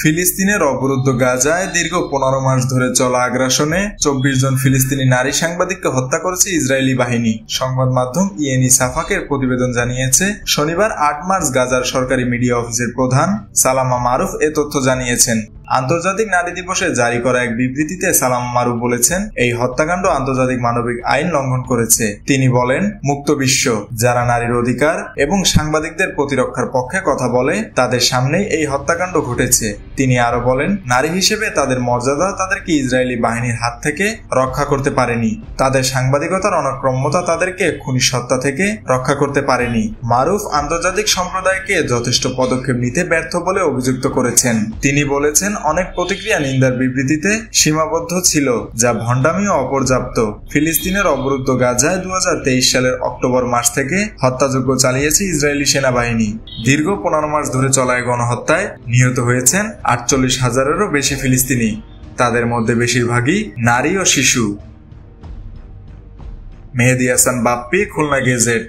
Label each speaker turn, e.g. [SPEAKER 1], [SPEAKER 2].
[SPEAKER 1] ফিলিস্তিনের অবরুদ্ধ গাজায় দীর্ঘ 15 মাস ধরে চলা আগ্রাসনে 24 জন ফিলিস্তিনি নারী সাংবাদিককে হত্যা করেছে ইসরায়েলি বাহিনী। সংবাদ মাধ্যম ইয়েনি সাফাকের প্রতিবেদন জানিয়েছে, শনিবার 8 মার্চ গাজার সরকারি মিডিয়া অফিসের প্রধান সালামা মারুফ এ তথ্য জানিয়েছেন। আন্তর্জাতিক নারী দিবসে জারি করা এক বিবৃতিতে সালামা মারুফ বলেছেন, এই হত্যাকাণ্ড আন্তর্জাতিক মানবিক আইন লঙ্ঘন করেছে। তিনি বলেন, মুক্ত বিশ্ব যারা নারীর অধিকার এবং সাংবাদিকদের প্রতিরক্ষার পক্ষে কথা বলে তাদের সামনেই এই হত্যাকাণ্ড ঘটেছে। তিনি আরো বলেন, নারী হিসেবে তাদের মর্যাদা তাদেরকে ইসরায়েলি বাহিনীর হাত থেকে রক্ষা করতে পারেনি। তাদের সাংবাদিকতার অনক্রম্যতা তাদেরকে খুনি হত্যা থেকে রক্ষা করতে পারেনি। মারুফ আন্তর্জাতিক সম্প্রদায়কে যথেষ্ট পদক্ষেপ নিতে ব্যর্থ বলে অভিযুক্ত করেছেন। তিনি বলেছেন, অনেক প্রতিক্রিয়া নিন্দার বিবৃতিতে সীমাবদ্ধ ছিল, যা ভণ্ডামি ও অপর্যাপ্ত। ফিলিস্তিনের অবরুদ্ধ গাজায় 2023 সালের অক্টোবর মাস থেকে হত্যাযজ্ঞ চালিয়েছে ইসরায়েলি সেনাবাহিনী। দীর্ঘ 15 মাস ধরে চলা গণহত্যায় নিহত হয়েছেন 48,000-এরও বেশি ফিলিস্তিনি। তাদের মধ্যে বেশিরভাগই নারী ও শিশু। মেহেদী হাসান বাপ্পি, খুলনা গেজেট।